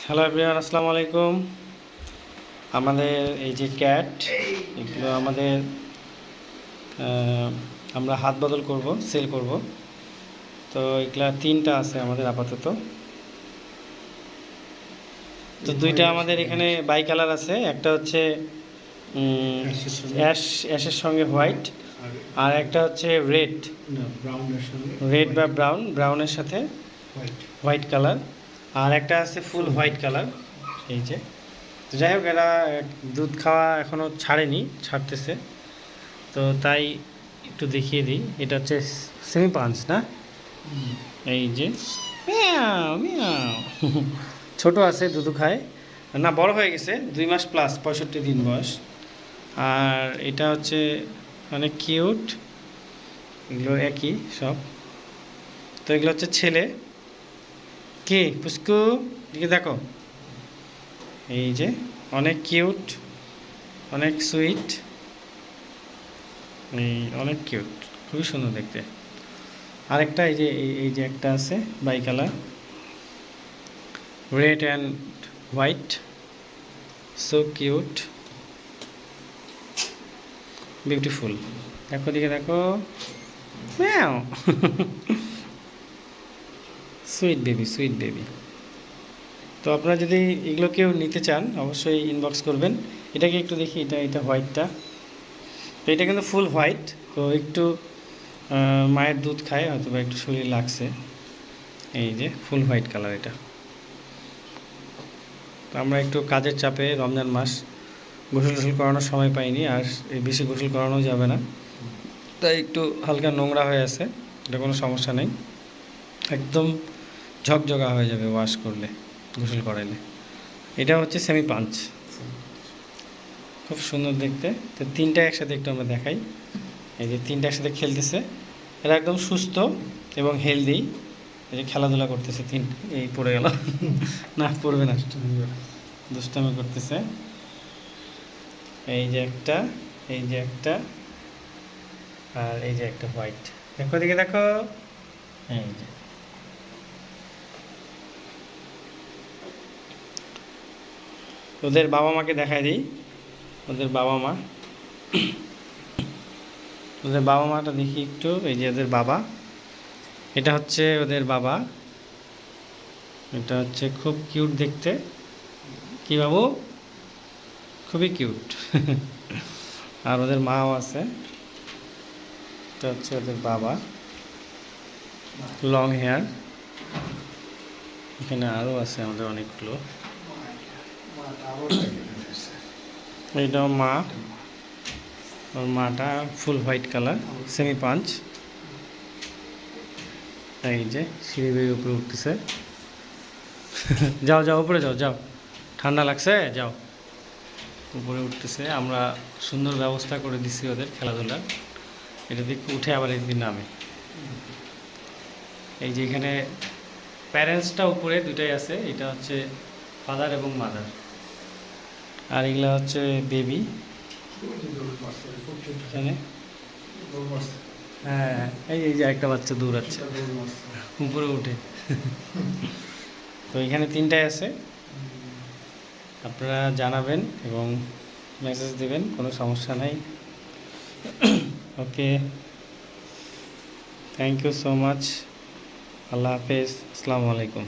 Hello everyone, আসসালামু আলাইকুম। আমাদের এই যে ক্যাট, এগুলো আমাদের আমরা হাত বদল করব, সেল করব। তো এগুলা তিনটা আছে আমাদের আপাতত। তো দুইটা আমাদের এখানে বাই কালার আছে, একটা হচ্ছে অ্যাশের সঙ্গে হোয়াইট, আর একটা হচ্ছে রেড বা ব্রাউনের সাথে হোয়াইট কালার, আর একটা আছে ফুল হোয়াইট কালার। এই যে, তো যাই হোক, এরা দুধ খাওয়া এখনও ছাড়েনি, ছাড়তেছে। তো তাই একটু দেখিয়ে দিই। এটা হচ্ছে সেমি পাঞ্চ না, এই যে মিয়াও মিয়াও। ছোটো আছে, দুধু খায় না, বড় হয়ে গেছে, 2 মাস প্লাস, 65 দিন বয়স। আর এটা হচ্ছে অনেক কিউট, এগুলো একই সব। তো এগুলো হচ্ছে ছেলে। কি পুষ্কু, দিকে দেখো, এই যে অনেক কিউট, অনেক সুইট, এই অনেক কিউট, খুবই সুন্দর দেখতে। আরেকটা এই যে এই যে একটা আছে bicolour, red and white, so cute, beautiful. দেখো দিকে দেখো, meow. Sweet baby, sweet baby. তো আপনারা যদি এগুলো কেউ নিতে চান, অবশ্যই ইনবক্স করবেন। এটাকে একটু দেখি, এটা হোয়াইটটা। তো এটা কিন্তু ফুল হোয়াইট, তো একটু মায়ের দুধ খায়, হয়তো বা একটু শরীর লাগছে। এই যে ফুল হোয়াইট কালার এটা। তো আমরা একটু কাজের চাপে, রমজান মাস, গোসল করানোর সময় পাইনি, আর বেশি গোসল করানো যাবে না, তাই একটু হালকা নোংরা হয়ে আছে। এটা কোনো সমস্যা নেই, একদম ঝকঝকা হয়ে যাবে ওয়াশ করলে, গোসল করাইলে। এটা হচ্ছে সেমি পাঞ্চ, খুব সুন্দর দেখতে। তো তিনটা একসাথে একটু আমরা দেখাই। এই যে তিনটা একসাথে খেলতেছে, এরা একদম সুস্থ এবং হেলদি। এই যে খেলাধুলা করতেছে, এই পড়ে গেল, না পড়বে না, দুষ্টামি করতেছে। এই যে একটা, এই যে একটা, আর এই যে একটা হোয়াইট। দেখো দিকে দেখো, এই যে। ওদের বাবা মাকে দেখাই দিই, ওদের বাবা মা, ওদের বাবা মাটা দেখি একটু। এই যে ওদের বাবা, এটা হচ্ছে ওদের বাবা। এটা হচ্ছে খুব কিউট দেখতে, কি বাবু, খুবই কিউট। আর ওদের মাও আছে, এটা হচ্ছে ওদের বাবা, লং হেয়ার। এখানে আরও আছে আমাদের অনেকগুলো। এইটাও মা, ওর মাটা ফুল হোয়াইট কালার, সেমি পাঞ্চ। এই যে সিঁড়ি বেয়ে উপরে উঠতেছে। যাও যাও, উপরে যাও, যাও, ঠান্ডা লাগছে, যাও। উপরে উঠতেছে, আমরা সুন্দর ব্যবস্থা করে দিচ্ছি ওদের খেলাধুলার। এটা দিকে উঠে আবার একদিন নামে। এই যে এখানে প্যারেন্টসটা উপরে দুটাই আছে, এটা হচ্ছে ফাদার এবং মাদার। আর এগুলা হচ্ছে বেবি। এখানে হ্যাঁ, এই যে একটা বাচ্চা দৌড়াচ্ছে উপরে উঠে। তো এখানে তিনটাই আছে, আপনারা জানাবেন এবং মেসেজ দেবেন, কোনো সমস্যা নাই। ওকে, থ্যাংক ইউ সো মাচ। আল্লাহ হাফেজ, আসসালামু আলাইকুম।